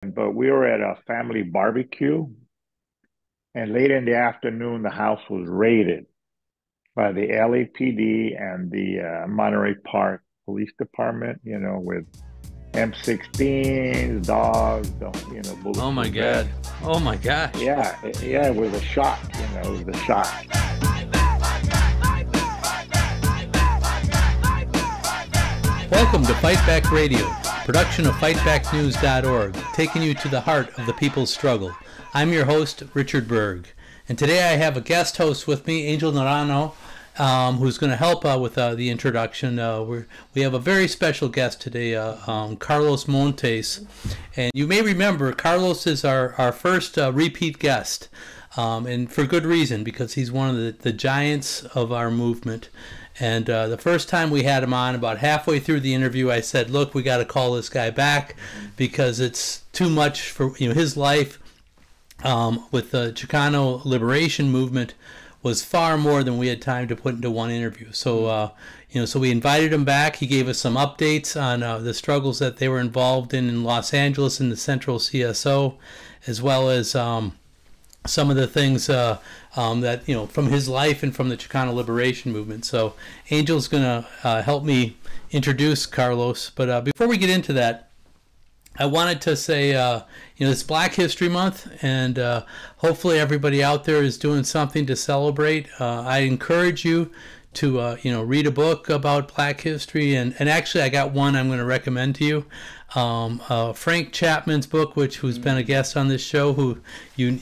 but we were at a family barbecue, and late in the afternoon, the house was raided by the LAPD and the Monterey Park Police Department, with M16s, dogs, Oh my bulletproof God. vests. Oh my gosh. Yeah, it was a shock, it was a shock. Welcome to Fight Back Radio, production of fightbacknews.org, taking you to the heart of the people's struggle. I'm your host, Richard Berg, and today I have a guest host with me, Angel Naranjo, who's going to help with the introduction. We have a very special guest today, Carlos Montes, and you may remember Carlos is our first repeat guest, and for good reason, because he's one of the giants of our movement. And the first time we had him on, about halfway through the interview, I said, look, we got to call this guy back because it's too much for his life with the Chicano liberation movement was far more than we had time to put into one interview. So, so we invited him back. He gave us some updates on the struggles that they were involved in Los Angeles in the Centro CSO, as well as some of the things that from his life and from the Chicano liberation movement. So Angel's going to help me introduce Carlos. But before we get into that, I wanted to say, it's Black History Month, and hopefully everybody out there is doing something to celebrate. I encourage you to read a book about Black history, and actually I got one I'm going to recommend to you. Frank Chapman's book, who's been a guest on this show, who and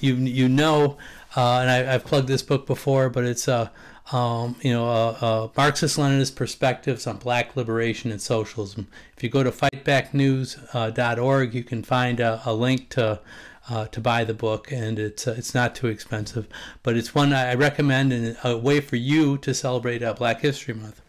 I've plugged this book before, but it's Marxist-Leninist Perspectives on Black Liberation and Socialism. If you go to fightbacknews.org, you can find a link to buy the book, and it's not too expensive, but it's one I recommend and a way for you to celebrate Black History Month.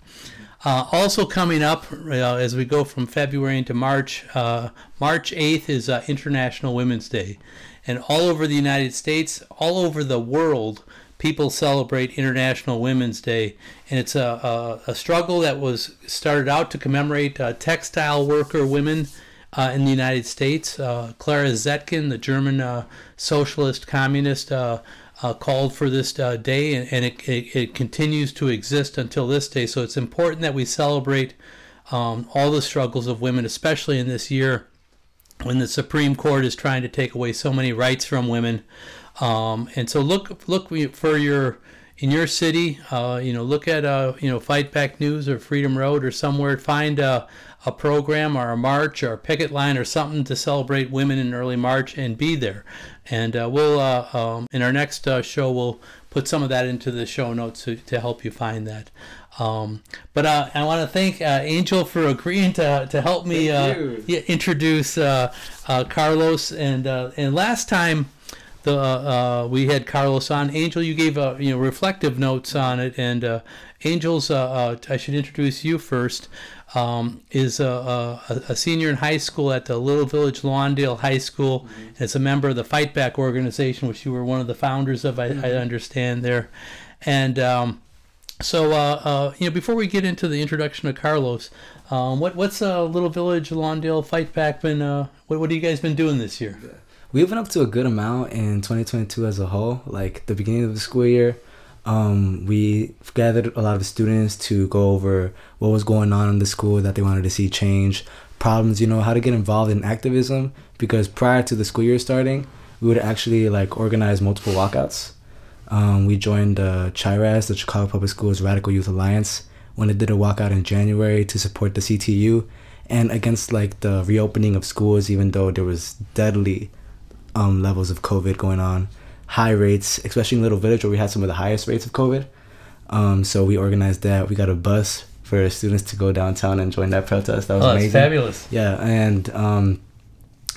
Also coming up as we go from February into March, March 8th is International Women's Day. And all over the United States, all over the world, people celebrate International Women's Day. And it's a struggle that was started out to commemorate textile worker women in the United States. Clara Zetkin, the German socialist communist, called for this day, and it continues to exist until this day. So it's important that we celebrate all the struggles of women, especially in this year when the Supreme Court is trying to take away so many rights from women. And so look for in your city, look at Fight Back News or Freedom Road or somewhere. Find a program or a march or a picket line or something to celebrate women in early March, and be there. And we'll in our next show, we'll put some of that into the show notes to help you find that. But I want to thank Angel for agreeing to help me introduce Carlos. And last time we had Carlos on, Angel, you gave reflective notes on it. And Angel's I should introduce you first. Is a senior in high school at the Little Village Lawndale High School. And it's a member of the Fight Back organization, which you were one of the founders of, I understand there. And so before we get into the introduction of Carlos, what's Little Village Lawndale Fight Back been? What have you guys been doing this year? We've been up to a good amount in 2022 as a whole. Like the beginning of the school year, we gathered a lot of students to go over what was going on in the school that they wanted to see change, problems, how to get involved in activism, because prior to the school year starting, we would actually organize multiple walkouts. We joined CHIRAS, the Chicago Public Schools Radical Youth Alliance, when it did a walkout in January to support the CTU and against the reopening of schools, even though there was deadly levels of COVID going on. High rates, especially in Little Village where we had some of the highest rates of COVID. So we organized that. We got a bus for students to go downtown and join that protest. That was amazing. That's fabulous. Yeah, and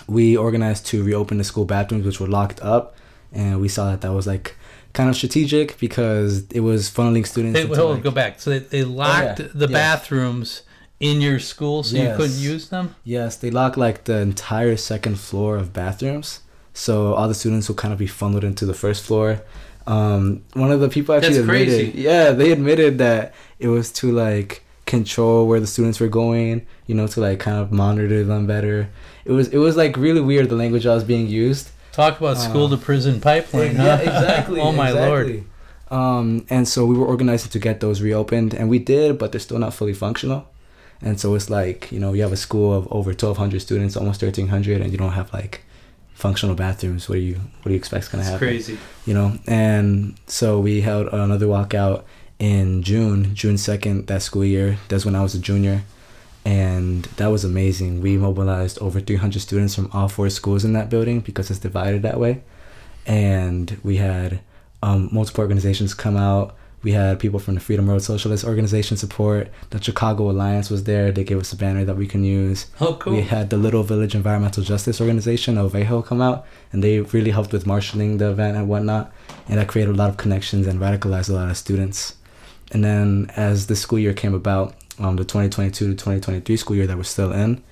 we organized to reopen the school bathrooms, which were locked up. And we saw that was kind of strategic because it was funneling students. Go back. So they locked the bathrooms in your school so you couldn't use them? Yes, they locked the entire second floor of bathrooms. So all the students will kind of be funneled into the first floor. One of the people actually admitted, they admitted that it was to control where the students were going, you know, to like kind of monitor them better. It was like really weird, the language that was being used. Talk about school to prison pipeline, huh? Yeah, exactly. Oh my exactly. Lord. And so we were organizing to get those reopened, and we did, but they're still not fully functional. And so it's like, you know, you have a school of over 1,200 students, almost 1,300, and you don't have like functional bathrooms. What do you expect is gonna happen? Crazy. You know, and so we held another walkout in June 2nd that school year. That's when I was a junior, and that was amazing. We mobilized over 300 students from all 4 schools in that building because it's divided that way, and we had multiple organizations come out. We had people from the Freedom Road Socialist Organization support. The Chicago Alliance was there. They gave us a banner that we can use. Oh, cool. We had the Little Village Environmental Justice Organization, Ovejo, come out, and they really helped with marshaling the event and whatnot, and that created a lot of connections and radicalized a lot of students. And then as the school year came about, the 2022 to 2023 school year that we're still in,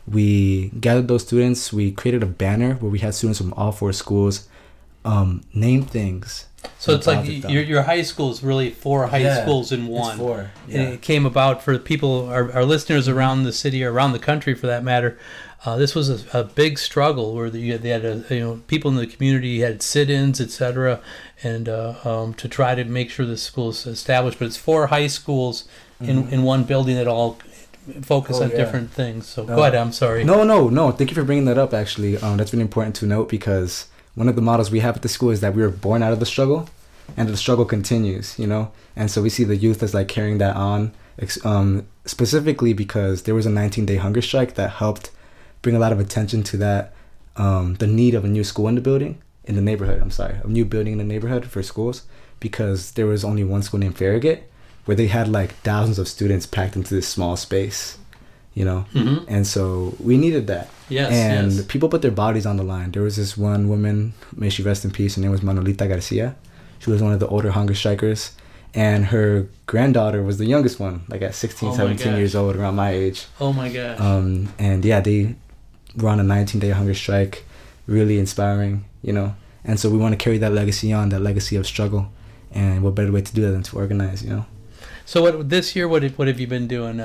we gathered those students. We created a banner where we had students from all 4 schools name things. So it's like your high school is really 4 high schools in one. It's 4. Yeah. And it came about for people, our listeners around the city or around the country for that matter. This was a big struggle where they had people in the community had sit-ins, etc., and to try to make sure the school is established. But it's 4 high schools in one building that all focus on different things. So go ahead. I'm sorry. No. Thank you for bringing that up. Actually, that's really important to note because one of the models we have at the school is that we were born out of the struggle, and the struggle continues, you know? And so we see the youth as like carrying that on, specifically because there was a 19-day hunger strike that helped bring a lot of attention to that, the need of a new school in the neighborhood, a new building in the neighborhood for schools, because there was only one school named Farragut where they had like thousands of students packed into this small space, you know? Mm-hmm. And so we needed that. Yes, and people put their bodies on the line. There was this one woman, may she rest in peace, her name was Manolita Garcia. She was one of the older hunger strikers, and her granddaughter was the youngest one, like at 16, 17 years old, around my age. Oh my gosh. And yeah, they were on a 19-day hunger strike, really inspiring, you know? And so we want to carry that legacy on, that legacy of struggle, and what better way to do that than to organize, you know? So this year, what have you been doing?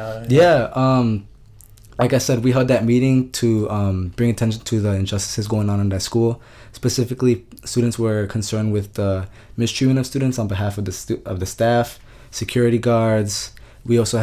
Like I said, we held that meeting to bring attention to the injustices going on in that school. Specifically, students were concerned with the mistreatment of students on behalf of the staff, security guards. We also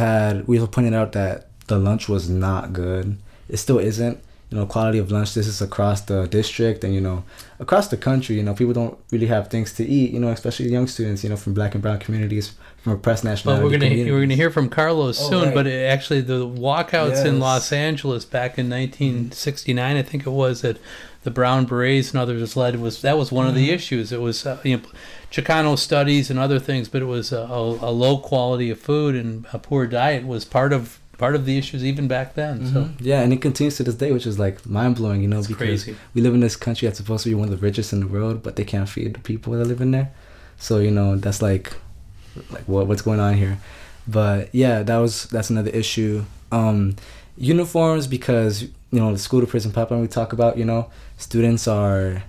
pointed out that the lunch was not good. It still isn't. You know, quality of lunch. This is across the district and, you know, across the country. You know, people don't really have things to eat. You know, especially young students. You know, from Black and brown communities, from oppressed nationality. Well, we're gonna hear from Carlos soon. Right. But actually, the walkouts in Los Angeles back in 1969, I think it was, that the Brown Berets and others led was one of the issues. It was Chicano studies and other things, but it was a low quality of food and a poor diet was part of the issues even back then. So yeah, and it continues to this day, which is like mind-blowing, you know, because crazy. We live in this country that's supposed to be one of the richest in the world, but they can't feed the people that live in there. So, you know, that's like what's going on here. But yeah, that's another issue. Uniforms, because, you know, the school to prison pipeline we talk about, you know, students are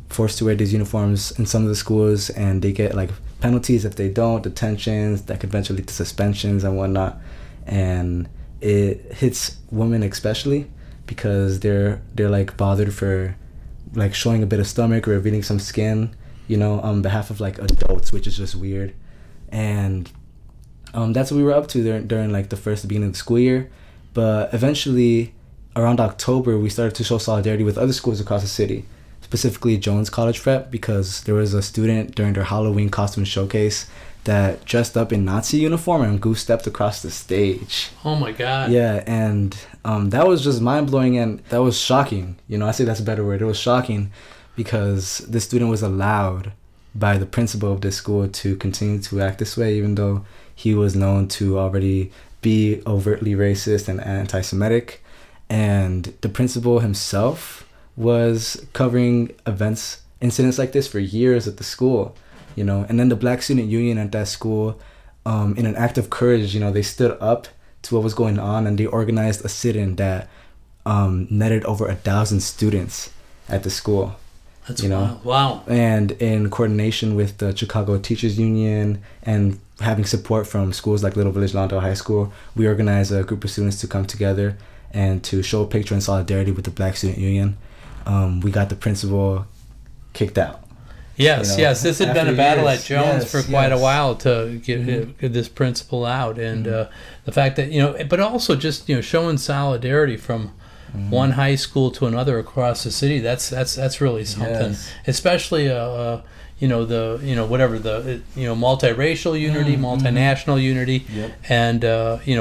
forced to wear these uniforms in some of the schools, and they get like penalties if they don't, detentions that could eventually lead to suspensions and whatnot. And it hits women especially because they're like bothered for like showing a bit of stomach or revealing some skin, you know, on behalf of like adults, which is just weird. And that's what we were up to during like the beginning of the school year. But eventually around October, we started to show solidarity with other schools across the city, specifically Jones College Prep, because there was a student during their Halloween costume showcase that dressed up in Nazi uniform and goose stepped across the stage. Oh my God. Yeah, and that was just mind-blowing, and that was shocking. You know, I say that's a better word. It was shocking because the student was allowed by the principal of this school to continue to act this way, even though he was known to already be overtly racist and anti-Semitic. And the principal himself was covering incidents like this for years at the school, you know. And then the Black Student Union at that school, in an act of courage, you know, they stood up to what was going on, and they organized a sit-in that netted over 1,000 students at the school. That's, you know, wow. And in coordination with the Chicago Teachers Union and having support from schools like Little Village Lawndale High School, we organized a group of students to come together and to show a picture in solidarity with the Black Student Union. We got the principal kicked out. Yes, yes. This had been a battle at Jones for quite a while to get this principal out, and the fact that but also just showing solidarity from one high school to another across the city. That's really something, especially whatever the multiracial unity, multinational unity, and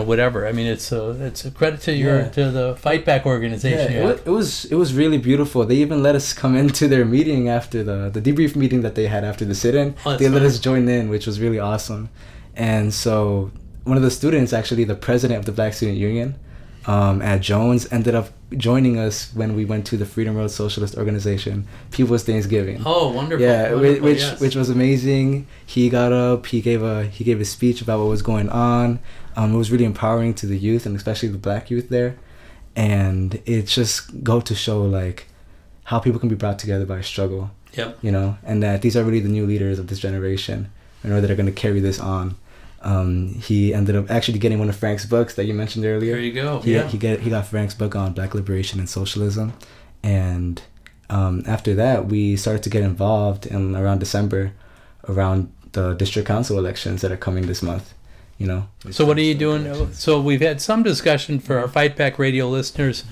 whatever. I mean, it's a credit to to the Fight Back organization. It was really beautiful. They even let us come into their meeting after the debrief meeting that they had after the sit-in. They let us join in, which was really awesome. And so one of the students, actually the president of the Black Student Union at Jones, ended up joining us when we went to the Freedom Road Socialist Organization People's Thanksgiving. Oh, wonderful! Yeah, which was amazing. He got up, he gave a speech about what was going on. It was really empowering to the youth, and especially the Black youth there. And it just go to show like how people can be brought together by struggle. Yep. And that these are really the new leaders of this generation, that are going to carry this on. He ended up actually getting one of Frank's books that you mentioned earlier. There you go. He got Frank's book on Black liberation and socialism, and after that we started to get involved in around December, around the district council elections that are coming this month. So what are you doing? So we've had some discussion for our Fight Back Radio listeners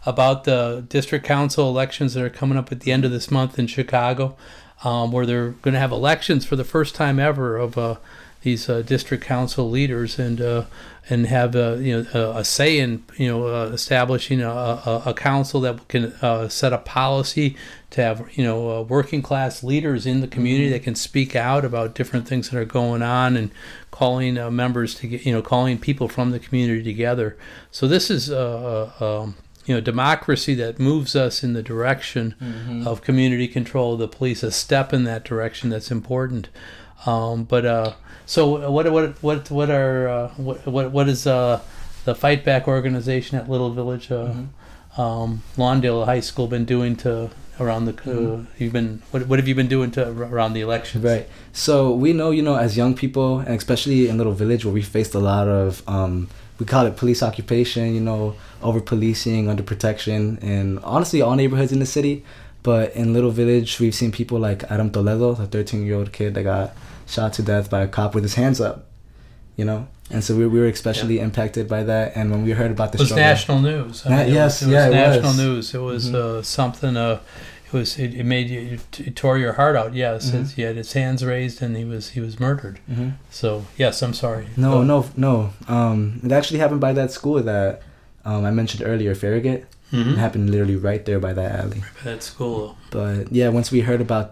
about the district council elections that are coming up at the end of this month in Chicago, where they're going to have elections for the first time ever of these district council leaders, and have a say in establishing a council that can set a policy to have working class leaders in the community that can speak out about different things that are going on, and calling members to get calling people from the community together. So this is democracy that moves us in the direction of community control of the police, a step in that direction that's important. So what is the Fight Back organization at Little Village Lawndale High School been doing to around the what have you been doing to around the elections? Right. So we know as young people, and especially in Little Village where we faced a lot of we call it police occupation, over policing, under protection, and honestly all neighborhoods in the city. But in Little Village, we've seen people like Adam Toledo, the 13-year-old kid that got shot to death by a cop with his hands up, and so we were especially impacted by that. And when we heard about the struggle, national news. It was national news. It was something. It made you, it tore your heart out. Yes, he had his hands raised and he was murdered. So yes, I'm sorry. No. It actually happened by that school that I mentioned earlier, Farragut. It happened literally right there by that alley. Right by that school. But yeah, once we heard about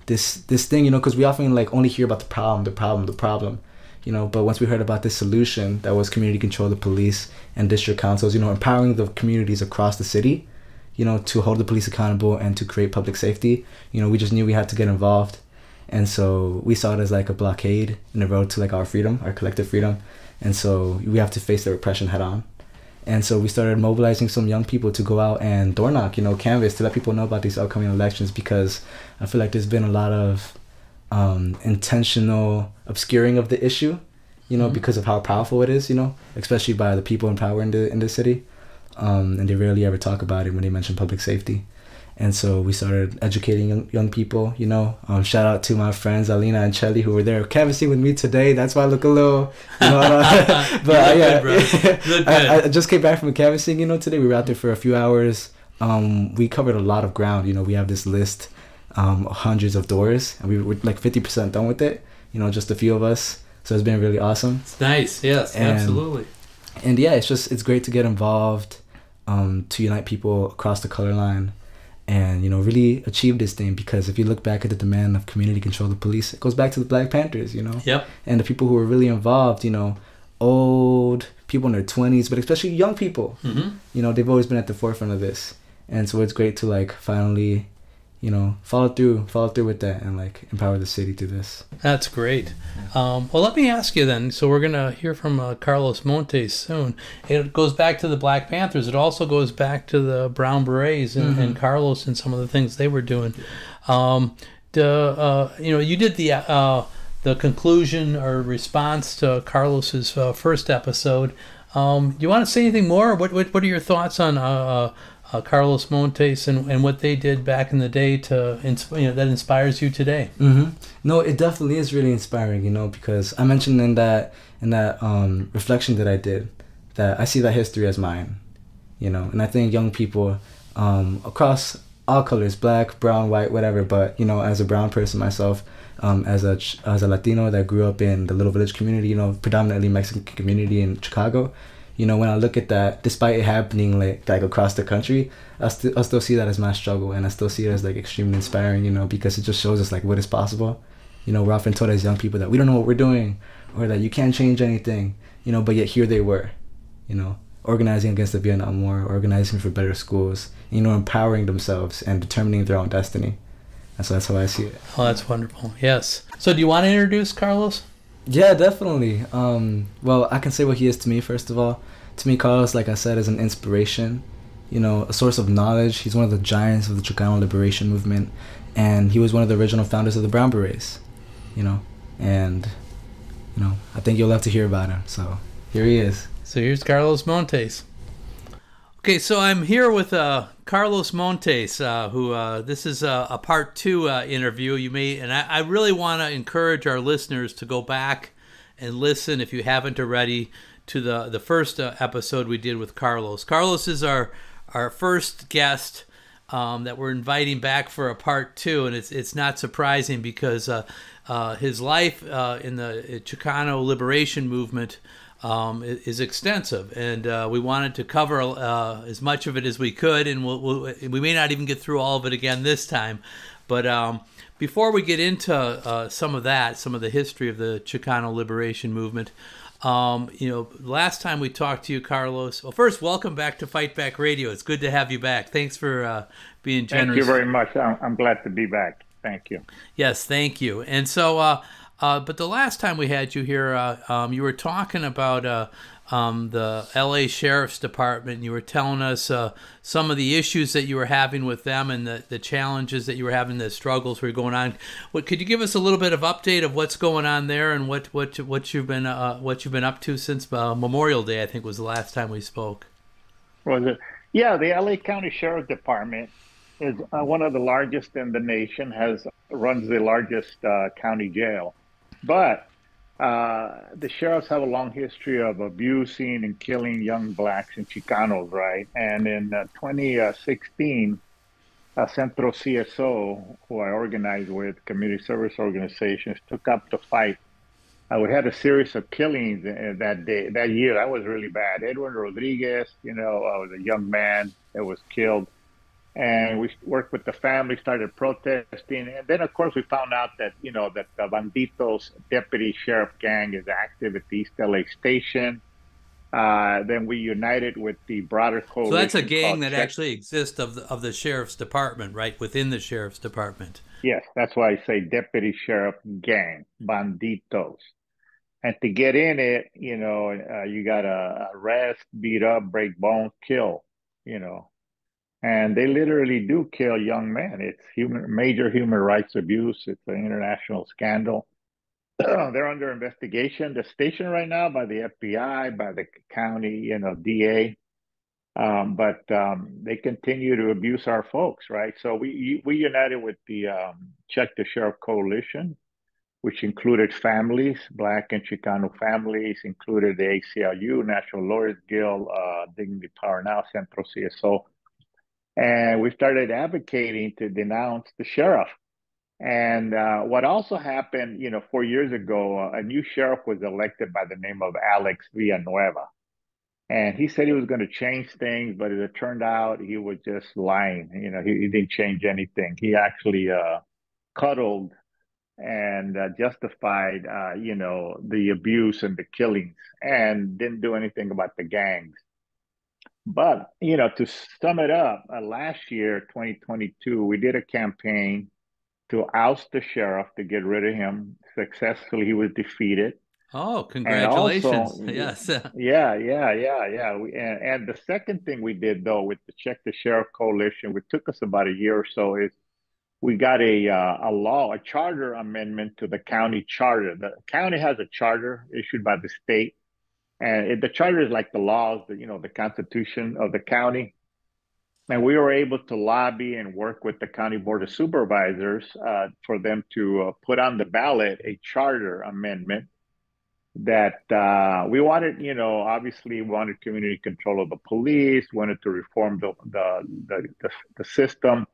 this thing, because we often only hear about the problem, but once we heard about this solution that was community control of the police and district councils, empowering the communities across the city, to hold the police accountable and to create public safety, we just knew we had to get involved. And so we saw it as like a blockade in the road to our freedom, our collective freedom. And so we have to face the repression head on. And so we started mobilizing some young people to go out and door knock, canvass, to let people know about these upcoming elections, because I feel like there's been a lot of intentional obscuring of the issue, because of how powerful it is, especially by the people in power in the city. And they rarely ever talk about it when they mention public safety. And so we started educating young people, shout out to my friends Alina and Chelly who were there canvassing with me today. That's why I look a little, but I just came back from canvassing, today. We were out there for a few hours. We covered a lot of ground. We have this list, hundreds of doors, and we were 50% done with it, just a few of us. So it's been really awesome. It's nice. Yes, absolutely. And yeah, it's great to get involved, to unite people across the color line. And, really achieve this thing, because if you look back at the demand of community control of the police, it goes back to the Black Panthers, Yep. And the people who were really involved, old people in their 20s, but especially young people, they've always been at the forefront of this. And so it's great to finally, follow through with that and empower the city through this. That's great. Well, let me ask you then. So we're going to hear from Carlos Montes soon. It goes back to the Black Panthers. It also goes back to the Brown Berets and Carlos and some of the things they were doing. You did the conclusion or response to Carlos's first episode. You want to say anything more? What are your thoughts on Carlos Montes and what they did back in the day to that inspires you today? No, it definitely is really inspiring, because I mentioned in that reflection that I did that I see that history as mine, and I think young people across all colors, black, brown, white, whatever, but as a brown person myself, as a Latino that grew up in the little village community, predominantly Mexican community in Chicago, when I look at that, despite it happening like across the country, I still see that as my struggle, and I still see it as like extremely inspiring, because it just shows us like what is possible. We're often told as young people that we don't know what we're doing, or that you can't change anything, but yet here they were, organizing against the Viet Nam War, organizing for better schools, empowering themselves and determining their own destiny. And so that's how I see it. Oh, that's wonderful. Yes. So do you want to introduce Carlos? Yeah, definitely. Well, I can say what he is to me, first of all. To me, Carlos, like I said, is an inspiration, a source of knowledge. He's one of the giants of the Chicano liberation movement, and he was one of the original founders of the Brown Berets, and, I think you'll love to hear about him. So here he is. So here's Carlos Montes. Okay, so I'm here with Carlos Montes, who this is a part 2 interview. And I really want to encourage our listeners to go back and listen, if you haven't already, to the first episode we did with Carlos. Carlos is our first guest that we're inviting back for a part 2, and it's not surprising because his life in the Chicano liberation movement is extensive, and we wanted to cover as much of it as we could, and we may not even get through all of it again this time. But before we get into some of the history of the Chicano liberation movement, last time we talked to you, Carlos. Well, first, welcome back to Fight Back Radio. It's good to have you back. Thanks for being generous. Thank you very much. I'm glad to be back. Thank you. Yes, thank you. And so, but the last time we had you here, you were talking about the LA Sheriff's Department, and you were telling us some of the issues that you were having with them and the challenges that you were having, the struggles were going on. Could you give us a little bit of update of what's going on there and what you've been up to since Memorial Day? I think was the last time we spoke. Was it? Yeah, the LA County Sheriff's Department is one of the largest in the nation. Runs the largest county jail. But the sheriffs have a long history of abusing and killing young blacks and Chicanos, right? And in 2016, Centro CSO, who I organized with, community service organizations, took up the fight. We had a series of killings that year. That was really bad. Edwin Rodriguez, was a young man that was killed. And we worked with the family, started protesting. And then, of course, we found out that, that the Banditos deputy sheriff gang is active at the East LA station. Then we united with the broader coalition. So that's a gang that actually exists of the sheriff's department, right? Within the sheriff's department. Yes, that's why I say deputy sheriff gang, Banditos. And to get in it, you got to arrest, beat up, break bones, kill, And they literally do kill young men. It's major human rights abuse. It's an international scandal. They're under investigation. The station right now by the FBI, by the county, DA. But they continue to abuse our folks, right? So we united with the Check the Sheriff Coalition, which included families, Black and Chicano families, included the ACLU, National Lawyers Guild, Dignity Power Now, Centro CSO. And we started advocating to denounce the sheriff. And what also happened, 4 years ago, a new sheriff was elected by the name of Alex Villanueva. And he said he was going to change things, but as it turned out, he was just lying. He didn't change anything. He actually cuddled and justified, the abuse and the killings and didn't do anything about the gangs. But, to sum it up, last year, 2022, we did a campaign to oust the sheriff, to get rid of him. Successfully, he was defeated. Oh, congratulations. Also, yes. Yeah. And the second thing we did, though, with the Check the Sheriff Coalition, which took us about a year or so, is we got a charter amendment to the county charter. The county has a charter issued by the state, and the charter is like the laws, the Constitution of the county. And we were able to lobby and work with the county board of supervisors for them to put on the ballot a charter amendment that we wanted, obviously wanted community control of the police, wanted to reform the system.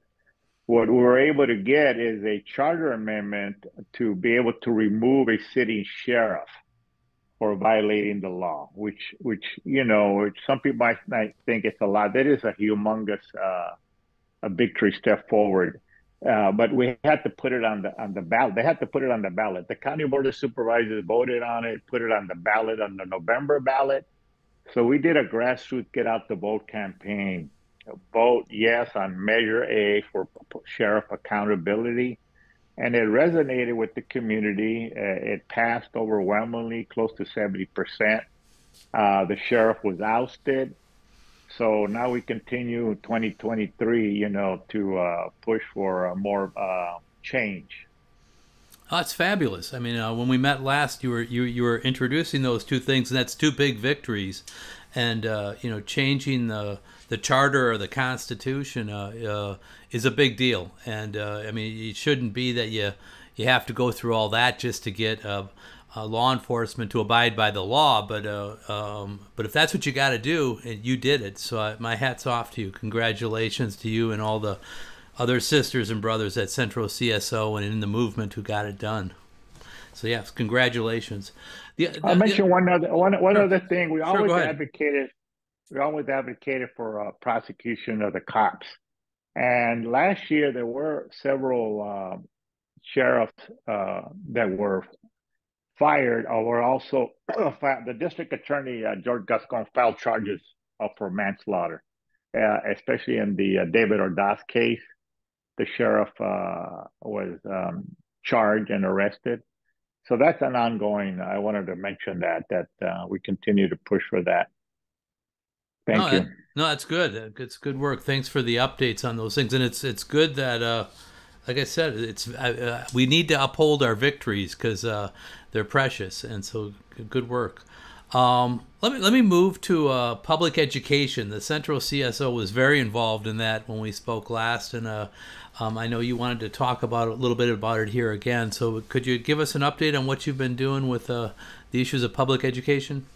What we were able to get is a charter amendment to be able to remove a sitting sheriff for violating the law, which some people might think it's a lot. That is a humongous a victory step forward. But we had to put it on the ballot. They had to put it on the ballot. The county board of supervisors voted on it, put it on the ballot, on the November ballot. So we did a grassroots get out the vote campaign. Vote yes on Measure A for sheriff accountability. And it resonated with the community. It passed overwhelmingly, close to 70%. The sheriff was ousted. So now we continue 2023, to push for more change. Oh, that's fabulous. I mean, when we met last, you were introducing those two things, and that's two big victories. And changing the charter or the Constitution is a big deal. And I mean, it shouldn't be that you have to go through all that just to get law enforcement to abide by the law. But if that's what you got to do, you did it. So my hat's off to you. Congratulations to you and all the other sisters and brothers at Centro CSO and in the movement who got it done. So yes, congratulations. I'll mention one other thing. We always go advocated for prosecution of the cops. And last year there were several sheriffs that were fired, or were also the district attorney George Gascon filed charges for manslaughter, especially in the David Ordaz case. The sheriff was charged and arrested. So that's an ongoing. I wanted to mention that we continue to push for that. Thank you. That's good. It's good work. Thanks for the updates on those things, and it's good that, like I said, it's we need to uphold our victories because they're precious, and so good work. Let me move to public education. The Centro CSO was very involved in that when we spoke last, and I know you wanted to talk about a little bit about it here again. So could you give us an update on what you've been doing with the issues of public education?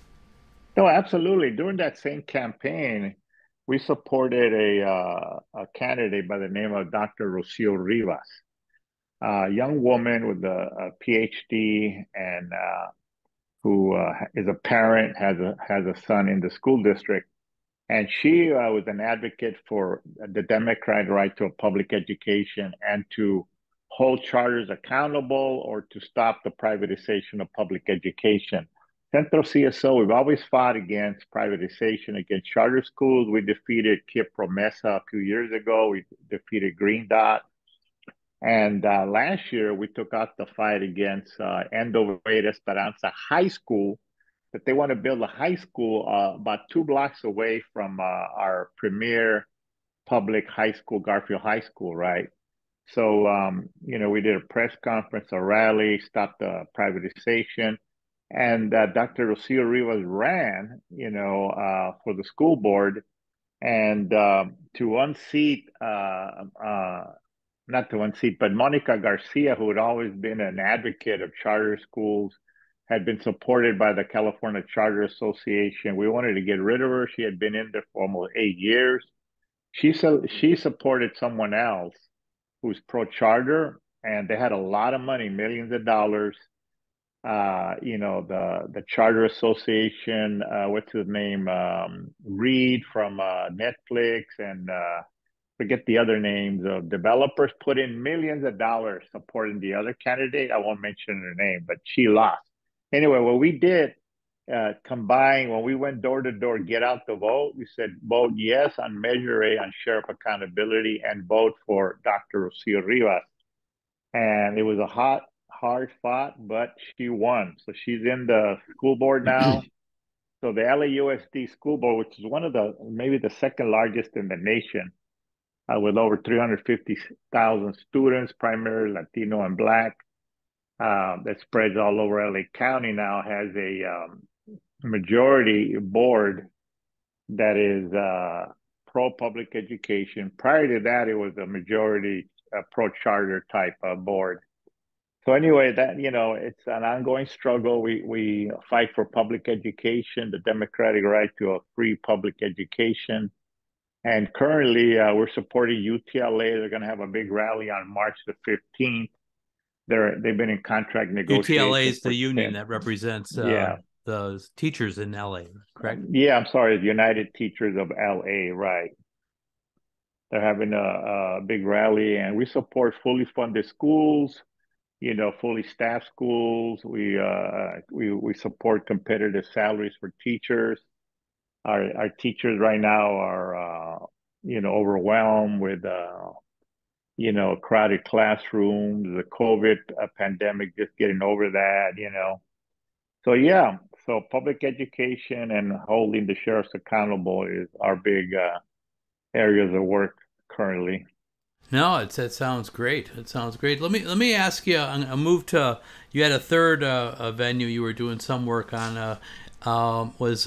No, absolutely. During that same campaign, we supported a candidate by the name of Dr. Rocio Rivas, a young woman with a PhD and who is a parent, has a son in the school district. And she was an advocate for the democratic right to a public education and to hold charters accountable or to stop the privatization of public education. Centro CSO, we've always fought against privatization, against charter schools. We defeated Kid Promesa a few years ago. We defeated Green Dot. And last year, we took out the fight against Endo Verde Esperanza High School, that they want to build a high school about 2 blocks away from our premier public high school, Garfield High School, right? So, we did a press conference, a rally, stopped the privatization. And Dr. Rocio Rivas ran, for the school board, and to unseat, not to unseat, but Monica Garcia, who had always been an advocate of charter schools, had been supported by the California Charter Association. We wanted to get rid of her. She had been in there for almost 8 years. She supported someone else who's pro-charter, and they had a lot of money, millions of dollars. The Charter Association, what's his name? Reed from Netflix, and forget the other names of developers, put in millions of dollars supporting the other candidate. I won't mention her name, but she lost. Anyway, what we did, when we went door to door, get out the vote, we said vote yes on Measure A on sheriff accountability and vote for Dr. Rocio Rivas. And it was a hard fought, but she won. So she's in the school board now. So the LAUSD school board, which is one of maybe the second largest in the nation, with over 350,000 students, primarily Latino and Black, that spreads all over LA County now, has a majority board that is pro-public education. Prior to that, it was a majority pro-charter type board. So anyway, that, it's an ongoing struggle. We fight for public education, the democratic right to a free public education. And currently, we're supporting UTLA. They're going to have a big rally on March the 15th. They've been in contract negotiations. UTLA is the union that represents the teachers in LA, correct? Yeah, I'm sorry, the United Teachers of LA, right. They're having a big rally, and we support fully funded schools, fully staffed schools. We support competitive salaries for teachers. Our teachers right now are overwhelmed with crowded classrooms, the COVID pandemic, just getting over that, So yeah, so public education and holding the sheriffs accountable is our big areas of work currently. No, it sounds great. It sounds great. Let me ask you. I moved to. You had a third venue you were doing some work on. Was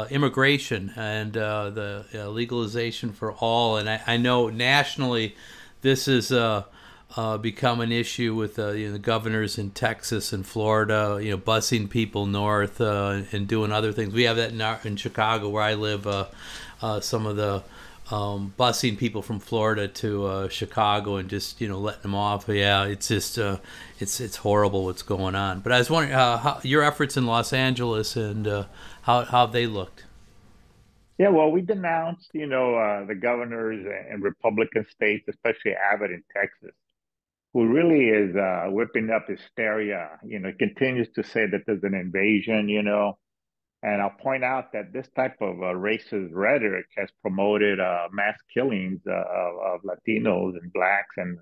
immigration and the legalization for all. And I know nationally, this has become an issue with the governors in Texas and Florida. Busing people north and doing other things. We have that in Chicago, where I live. Some of the busing people from Florida to Chicago and just letting them off. Yeah, it's just it's horrible what's going on. But I was wondering how your efforts in Los Angeles and how they looked. Yeah, well, we denounced the governors and Republican states, especially Abbott in Texas, who really is whipping up hysteria. Continues to say that there's an invasion. And I'll point out that this type of racist rhetoric has promoted mass killings of Latinos and Blacks. And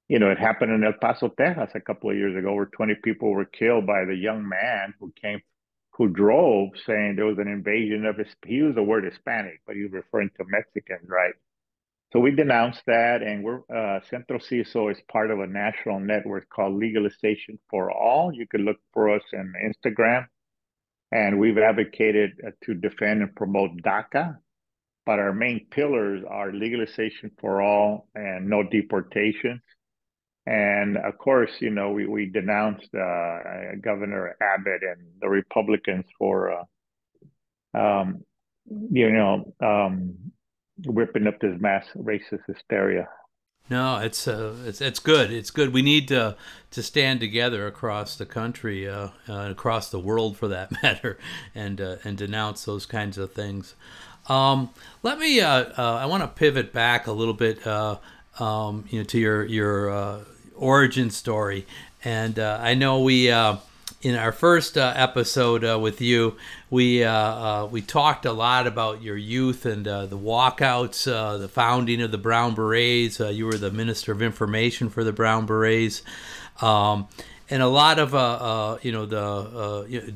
it happened in El Paso, Texas a couple of years ago, where 20 people were killed by the young man who drove, saying there was an invasion of he used the word Hispanic, but he was referring to Mexicans, right? So we denounced that, and we're Centro CSO is part of a national network called Legalization for All. You can look for us on Instagram. And we've advocated to defend and promote DACA, but our main pillars are legalization for all and no deportations. And of course, we denounced Governor Abbott and the Republicans for, whipping up this mass racist hysteria. No, it's good. It's good. We need to stand together across the country, across the world, for that matter, and denounce those kinds of things. Let me. I want to pivot back a little bit, to your origin story, and I know we. In our first episode with you, we talked a lot about your youth and the walkouts, the founding of the Brown Berets. You were the Minister of Information for the Brown Berets, and a lot of the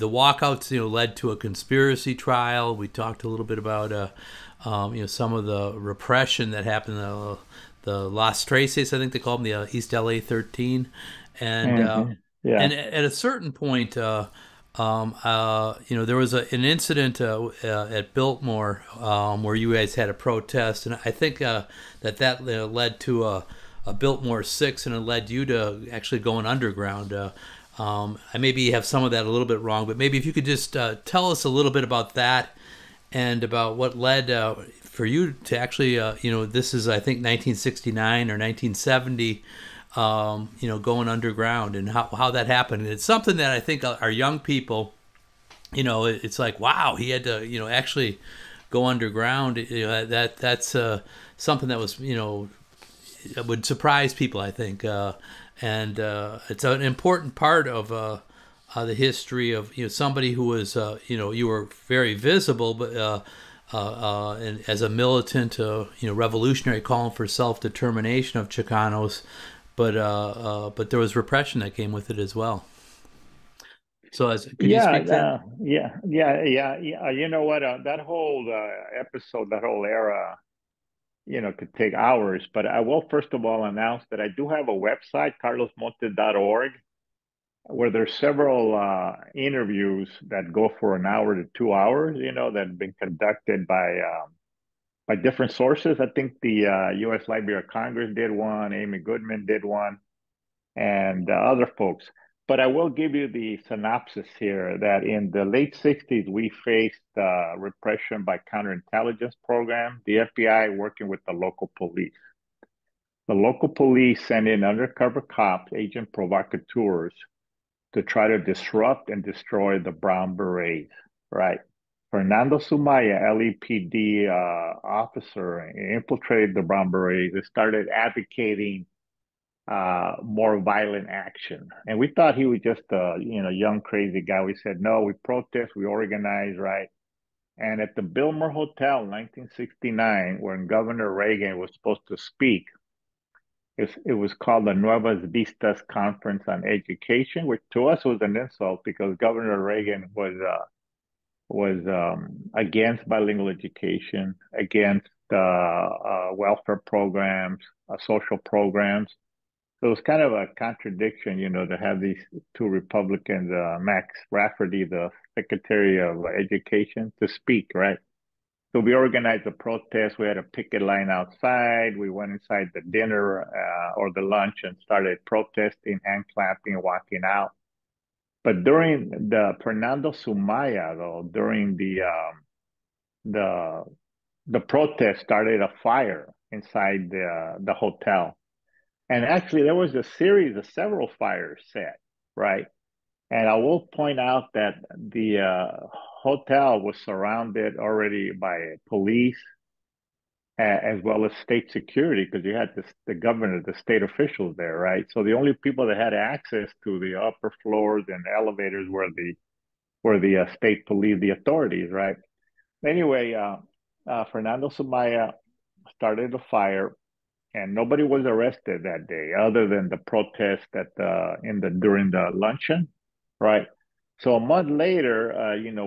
walkouts led to a conspiracy trial. We talked a little bit about some of the repression that happened. The Las Traces, I think they call them, the East LA 13, and. Yeah. And at a certain point, there was an incident at Biltmore where you guys had a protest, and I think that led to a Biltmore 6, and it led you to actually going underground. I maybe have some of that a little bit wrong, but maybe if you could just tell us a little bit about that and about what led for you to actually, this is, I think, 1969 or 1970, going underground, and how that happened. And it's something that I think our young people, it's like, wow, he had to, actually go underground. That's something that was, would surprise people, I think. And it's an important part of the history of, somebody who was, you were very visible, but and as a militant, revolutionary, calling for self-determination of Chicanos. But there was repression that came with it as well. So, could you speak to that? Yeah. You know what? That whole episode, that whole era, could take hours. But I will first of all announce that I do have a website, carlosmontes.org, where there's several interviews that go for an hour to 2 hours, that have been conducted by different sources. I think the U.S. Library of Congress did one, Amy Goodman did one, and other folks. But I will give you the synopsis here that in the late 60s, we faced repression by counterintelligence program, the FBI working with the local police. The local police sent in undercover cops, agent provocateurs, to try to disrupt and destroy the Brown Berets, right? Fernando Sumaya, LEPD officer, infiltrated the Brown Berets and started advocating more violent action. And we thought he was just a young crazy guy. We said, no, we protest, we organize, right? And at the Biltmore Hotel in 1969, when Governor Reagan was supposed to speak, it was called the Nuevas Vistas Conference on Education, which to us was an insult because Governor Reagan was against bilingual education, against welfare programs, social programs. So it was kind of a contradiction, to have these two Republicans, Max Rafferty, the Secretary of Education, to speak, right? So we organized a protest. We had a picket line outside. We went inside the dinner or the lunch and started protesting, hand clapping, walking out. But during the Fernando Sumaya, though, during the protest, started a fire inside the hotel. And actually, there was a series of several fires set, right? And I will point out that the hotel was surrounded already by police as well as state security because you had the governor, the state officials there, right? So the only people that had access to the upper floors and elevators were the state police, the authorities, right? Anyway, Fernando Sumaya started a fire. And nobody was arrested that day, other than the protest during the luncheon, right? So a month later,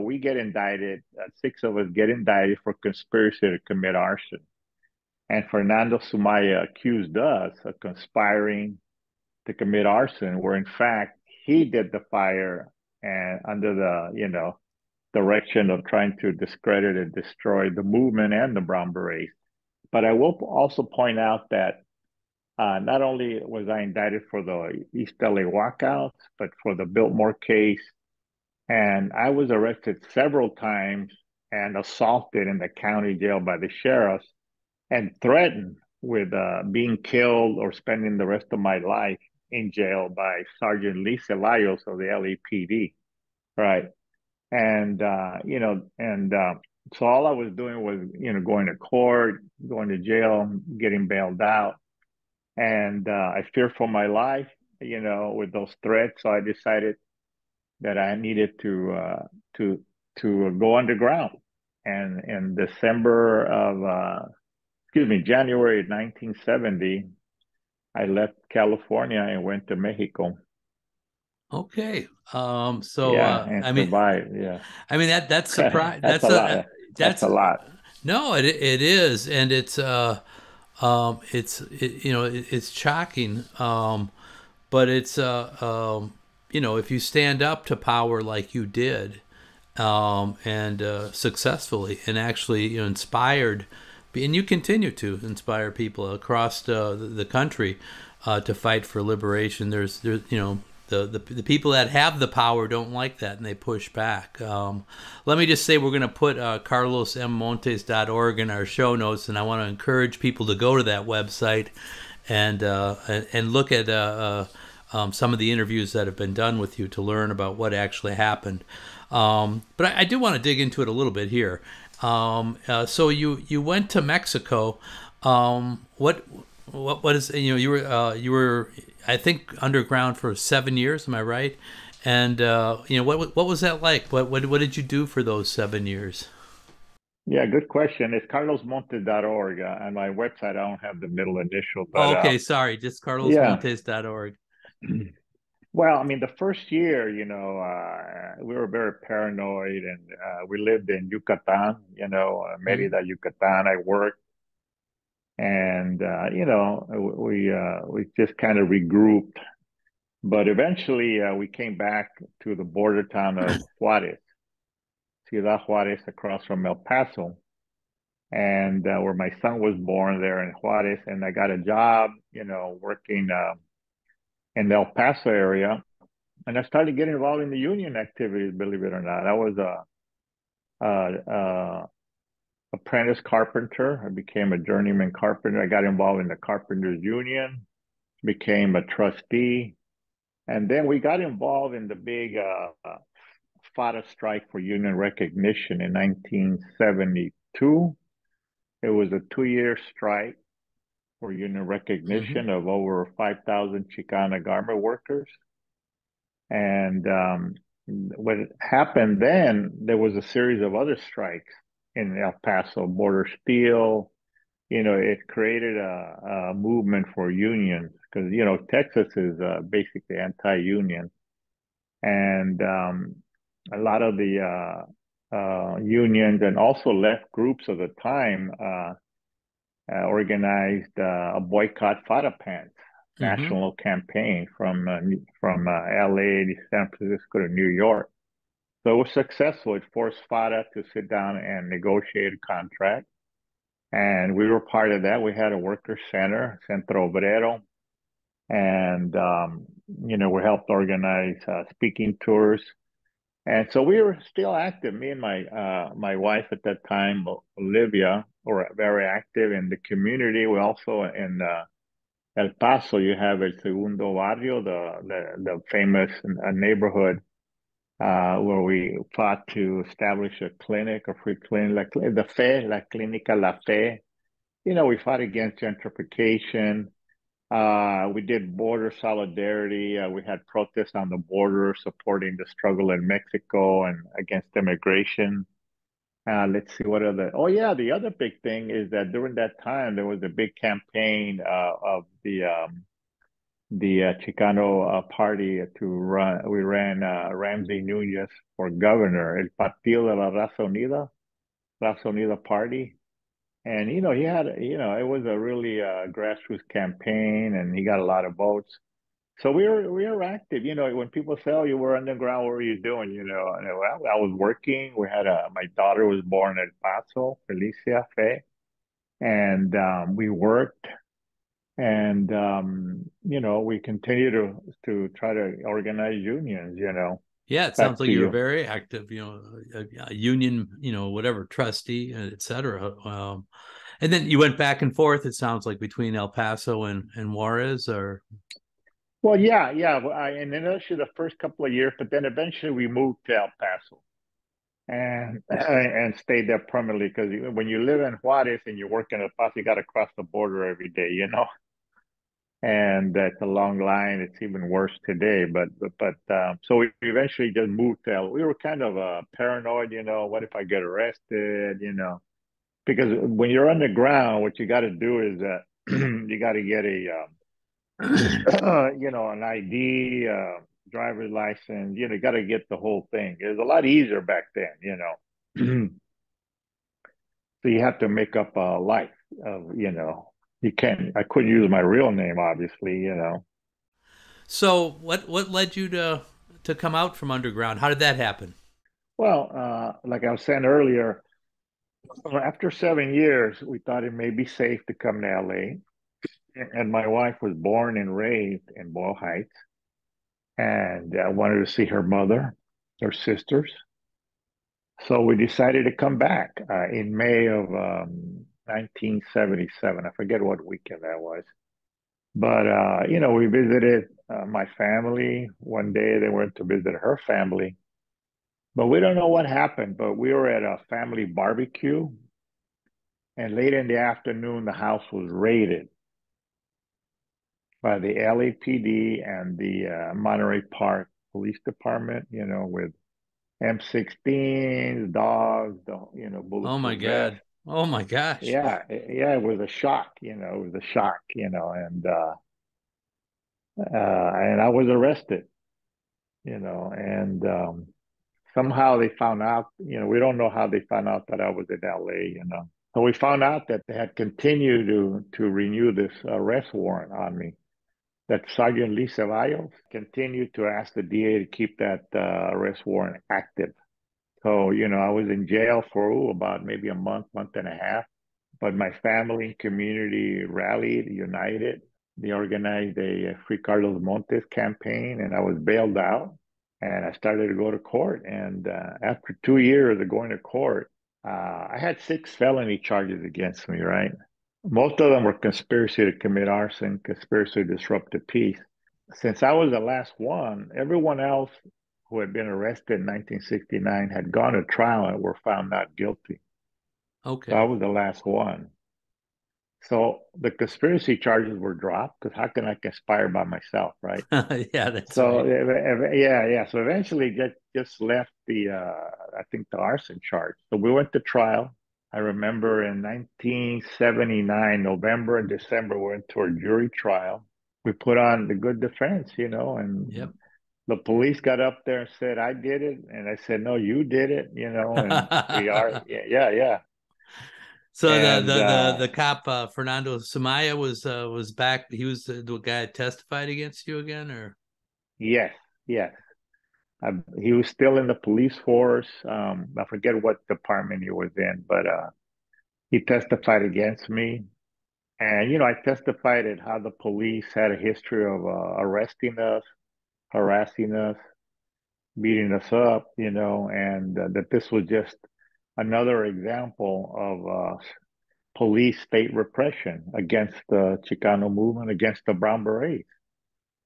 we get indicted. 6 of us get indicted for conspiracy to commit arson. And Fernando Sumaya accused us of conspiring to commit arson, where in fact he did the fire and under the direction of trying to discredit and destroy the movement and the Brown Berets. But I will also point out that not only was I indicted for the East LA walkouts, but for the Biltmore case. And I was arrested several times and assaulted in the county jail by the sheriffs and threatened with being killed or spending the rest of my life in jail by Sergeant Lee Ceballos of the LAPD, right? And, so all I was doing was, going to court, going to jail, getting bailed out. And I feared for my life, with those threats. So I decided that I needed to go underground. And in January 1970, I left California and went to Mexico. Okay. And I mean, survived. Yeah. I mean that's surprise. That's a lot. That's a lot. No, it is, and it's it's shocking. But it's if you stand up to power like you did, and successfully, and actually inspired, and you continue to inspire people across the country to fight for liberation. There's the people that have the power don't like that and they push back. Let me just say we're going to put carlosmontes.org in our show notes, and I want to encourage people to go to that website and look at some of the interviews that have been done with you to learn about what actually happened. But I do want to dig into it a little bit here. So you went to Mexico. What is you were I think underground for 7 years, am I right? And what was that like? What did you do for those 7 years? Yeah, good question. It's carlosmontes.org. On my website, I don't have the middle initial. But, okay, sorry, just carlosmontes.org. Well, I mean, the first year, we were very paranoid, and we lived in Yucatan, Merida, Yucatan. I worked And we just kind of regrouped. But eventually, we came back to the border town of Juarez, Ciudad Juarez, across from El Paso, and where my son was born there in Juarez. And I got a job, working in the El Paso area, and I started getting involved in the union activities. Believe it or not, I was a apprentice carpenter. I became a journeyman carpenter. I got involved in the carpenters union, became a trustee, and then we got involved in the big FATA strike for union recognition in 1972. It was a 2-year strike for union recognition of over 5,000 Chicana garment workers. And what happened then, there was a series of other strikes in El Paso, Border Steel. It created a movement for unions because, Texas is basically anti-union. And a lot of the unions and also left groups of the time organized a boycott Fata Pants national campaign from LA to San Francisco to New York. So it was successful. It forced Fata to sit down and negotiate a contract. And we were part of that. We had a worker center, Centro Obrero. And, we helped organize speaking tours. And so we were still active. Me and my wife at that time, Olivia, were very active in the community. We also in El Paso, you have El Segundo Barrio, the famous neighborhood where we fought to establish a clinic, a free clinic, the Fe, La Clínica La Fe. We fought against gentrification. We did border solidarity. We had protests on the border supporting the struggle in Mexico and against immigration. Let's see what other. Oh yeah, the other big thing is that during that time there was a big campaign of the Chicano party to run. We ran Ramsey Nunez for governor, El Partido de la Raza Unida party. And he had, it was a really grassroots campaign, and he got a lot of votes. So we were active. When people say, "Oh, you were underground, what were you doing?" And, well, I was working. We had my daughter was born at Paso, Felicia Fe, and we worked, and we continue to try to organize unions. Yeah, it sounds like you were very active, a union, whatever, trustee, et cetera. And then you went back and forth, it sounds like, between El Paso and Juarez, or? Well, yeah. And initially the first couple of years, but then eventually we moved to El Paso and stayed there permanently because when you live in Juarez and you work in El Paso, you got to cross the border every day, and it's a long line. It's even worse today. But so we eventually just moved to we were kind of paranoid, what if I get arrested, because when you're underground, what you got to do is you got to get an ID, driver's license. You got to get the whole thing. It was a lot easier back then, So you have to make up a life of, you can't. I couldn't use my real name, obviously. So what led you to come out from underground? How did that happen? Well, like I was saying earlier, after 7 years, we thought it may be safe to come to LA. And my wife was born and raised in Boyle Heights, and I wanted to see her mother, her sisters. So we decided to come back in May of 1977. I forget what weekend that was. But, we visited my family. One day they went to visit her family. But we don't know what happened. But we were at a family barbecue. And late in the afternoon, the house was raided by the LAPD and the Monterey Park Police Department, with M16s, dogs, bulletproof Oh my God. vests. Oh my gosh. Yeah, it was a shock, it was a shock, and I was arrested, and somehow they found out, we don't know how they found out that I was in LA, So we found out that they had continued to renew this arrest warrant on me. That Sergeant Lee Ceballos continued to ask the DA to keep that arrest warrant active. So, I was in jail for about maybe a month and a half. But my family and community rallied, united. They organized a Free Carlos Montes campaign, and I was bailed out. And I started to go to court. And after 2 years of going to court, I had 6 felony charges against me, right? Most of them were conspiracy to commit arson, conspiracy to disrupt the peace. Since I was the last one, everyone else who had been arrested in 1969 had gone to trial and were found not guilty. Okay. So I was the last one. So the conspiracy charges were dropped because how can I conspire by myself, right? Yeah, that's So right. yeah. So eventually, just left the I think the arson charge. So we went to trial. I remember in 1979, November and December, we went to a jury trial. We put on the good defense, and Yep. the police got up there and said, "I did it," and I said, "No, you did it," and we are, yeah. So the And the the the cop Fernando Samaya was back. He was the guy that testified against you again, or yes, yes. He was still in the police force. I forget what department he was in, but he testified against me. And, I testified at how the police had a history of arresting us, harassing us, beating us up, and that this was just another example of police state repression against the Chicano movement, against the Brown Berets.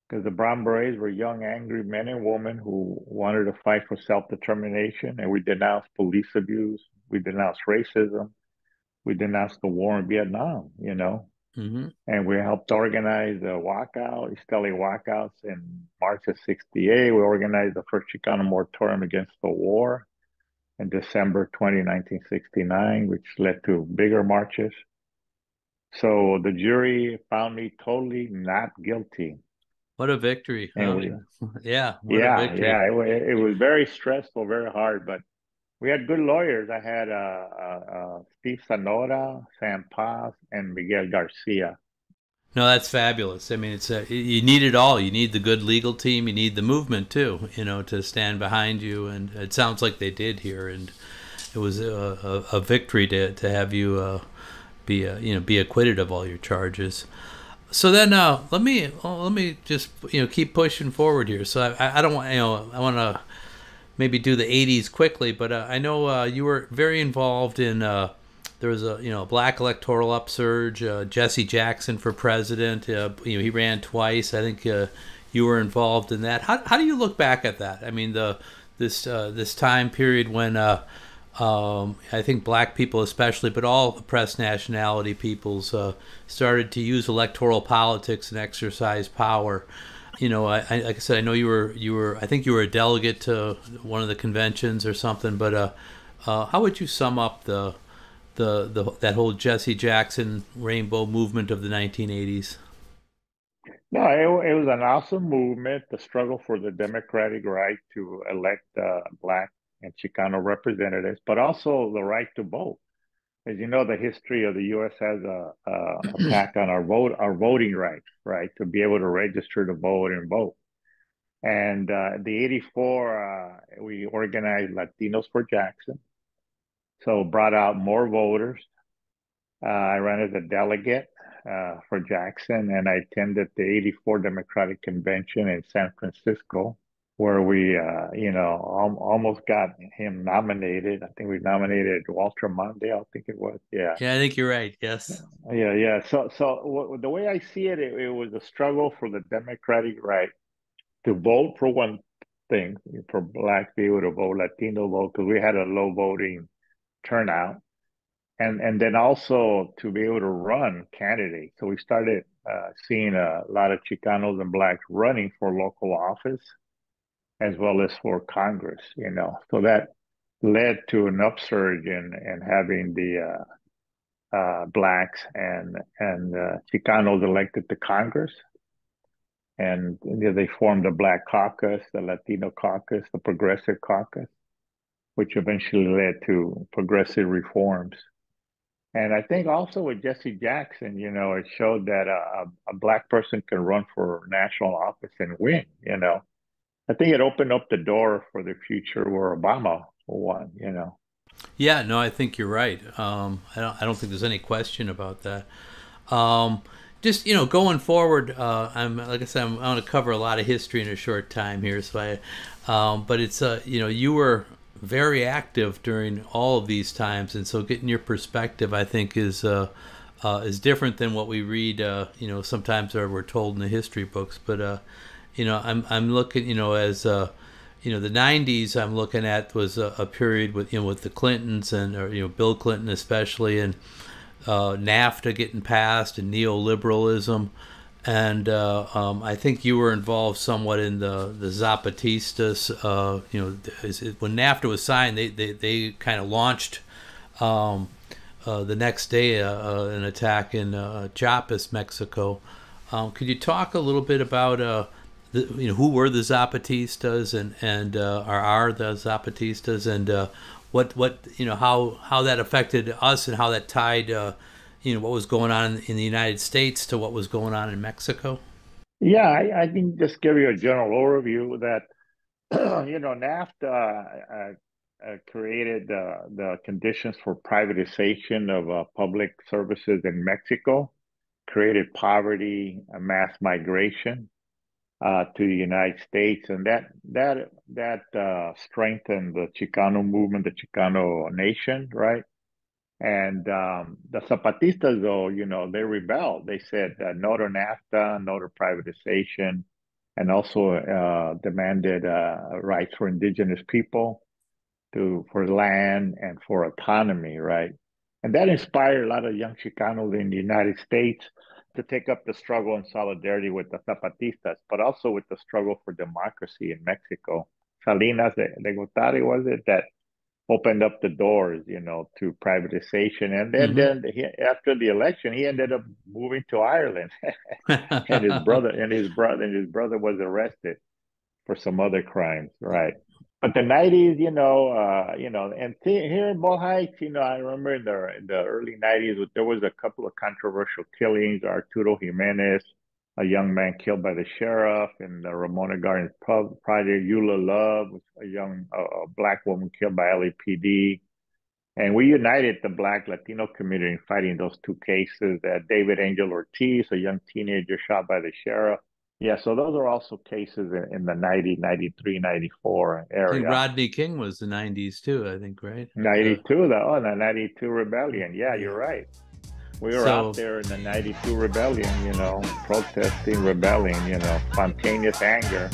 Because the Brown Berets were young, angry men and women who wanted to fight for self-determination, and we denounced police abuse, we denounced racism, we denounced the war in Vietnam, mm-hmm. and we helped organize the walkout, East LA walkouts in March of '68. We organized the first Chicano Moratorium against the war in December 20, 1969, which led to bigger marches. So the jury found me totally not guilty. What a victory, And huh? we Yeah, what a Yeah. victory. It was very stressful, very hard, but we had good lawyers. I had Steve Sonora, Sam Paz, and Miguel Garcia. No, that's fabulous. I mean, it's you need it all. You need the good legal team. You need the movement too. To stand behind you, and it sounds like they did here. And it was a victory to have you be acquitted of all your charges. So then let me just keep pushing forward here. So I don't want I want to maybe do the '80s quickly, but I know you were very involved in. There was a black electoral upsurge. Jesse Jackson for president. He ran twice. I think you were involved in that. How do you look back at that? I mean this time period when I think black people especially, but all oppressed nationality peoples started to use electoral politics and exercise power. Like I said, I know you were. I think you were a delegate to one of the conventions or something. But how would you sum up the that whole Jesse Jackson rainbow movement of the 1980s? No, it was an awesome movement, the struggle for the democratic right to elect black and Chicano representatives, but also the right to vote. As you know, the history of the U.S. has a attack on our voting rights, right, to be able to register to vote and vote. And the '84, we organized Latinos for Jackson, so brought out more voters. I ran as a delegate for Jackson, and I attended the '84 Democratic Convention in San Francisco, where we, almost got him nominated. I think we nominated Walter Mondale, I think it was. Yeah. Yeah, I think you're right. Yes. Yeah. So the way I see it, it was a struggle for the democratic right to vote for one thing, for Black people to vote, Latino vote, because we had a low voting turnout. And then also to be able to run candidates. So we started seeing a lot of Chicanos and Blacks running for local office as well as for Congress. So that led to an upsurge in having the Blacks and Chicanos elected to Congress. And they formed the Black Caucus, the Latino Caucus, the Progressive Caucus, which eventually led to progressive reforms. And I think also with Jesse Jackson, it showed that a black person can run for national office and win. I think it opened up the door for the future where Obama won. Yeah, no, I think you're right. I don't think there's any question about that. Just going forward, like I said, I want to cover a lot of history in a short time here. But it's you were very active during all of these times, and so getting your perspective, I think, is different than what we read. Sometimes or we're told in the history books. But I'm looking, as the 90s. I'm looking at was a period with with the Clintons and Bill Clinton especially, and NAFTA getting passed and neoliberalism. And I think you were involved somewhat in the Zapatistas. When NAFTA was signed, they kind of launched the next day an attack in Chiapas, Mexico. Could you talk a little bit about who were the Zapatistas and are the Zapatistas, and what how that affected us, and how that tied what was going on in the United States to what was going on in Mexico? Yeah, I can just give you a general overview that NAFTA created the conditions for privatization of public services in Mexico, created poverty, mass migration to the United States, and that strengthened the Chicano movement, the Chicano nation, right? And the Zapatistas, though, they rebelled. They said no to NAFTA, no to privatization, and also demanded rights for indigenous people for land and for autonomy, right? And that inspired a lot of young Chicanos in the United States to take up the struggle in solidarity with the Zapatistas, but also with the struggle for democracy in Mexico. Salinas de Gortari, was it, that opened up the doors, to privatization. And then after the election, he ended up moving to Ireland, and his brother was arrested for some other crimes, right? But the 90s, and here in Ball Heights, I remember in the early 90s, there was a couple of controversial killings. Arturo Jimenez, a young man killed by the sheriff in the Ramona Gardens project. Eula Love, a young black woman killed by LAPD. And we united the Black Latino community in fighting those two cases. David Angel Ortiz, a young teenager shot by the sheriff. Yeah, so those are also cases in the 90, 93, 94 area. I think Rodney King was the 90s too, I think, right? 92, the 92 rebellion. Yeah, you're right. We were out there in the 92 rebellion, protesting, rebelling, spontaneous anger.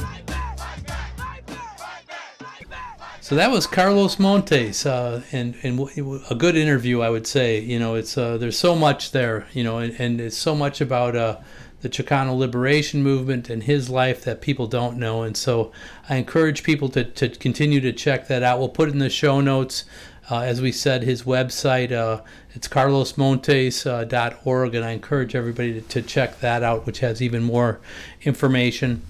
So that was Carlos Montes, and a good interview, I would say. It's there's so much there, and it's so much about the Chicano liberation movement and his life that people don't know. And so I encourage people to continue to check that out. We'll put it in the show notes. As we said, his website, it's carlosmontes.org, and I encourage everybody to check that out, which has even more information.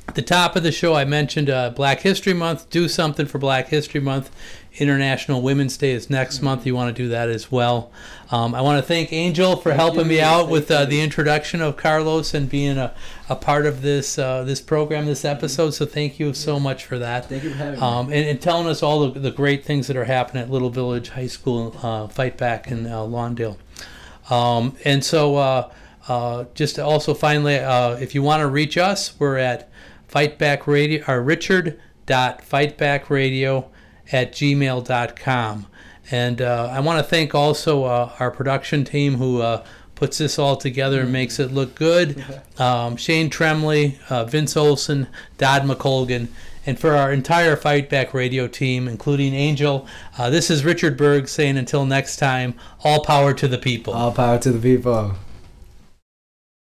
At the top of the show, I mentioned Black History Month. Do something for Black History Month. International Women's Day is next month. You want to do that as well. I want to thank Angel for helping me out with the introduction of Carlos and being a part of this program, this episode. So thank you so much for that. Thank you for having me. And telling us all the great things that are happening at Little Village High School Fight Back in Lawndale. And so just also finally, if you want to reach us, we're at FightbackRadio, or richard.fightbackradio@gmail.com. And I want to thank also our production team who puts this all together and makes it look good. Shane Tremley, Vince Olson, Dodd McColgan. And for our entire Fight Back Radio team, including Angel, this is Richard Berg saying until next time, all power to the people. All power to the people.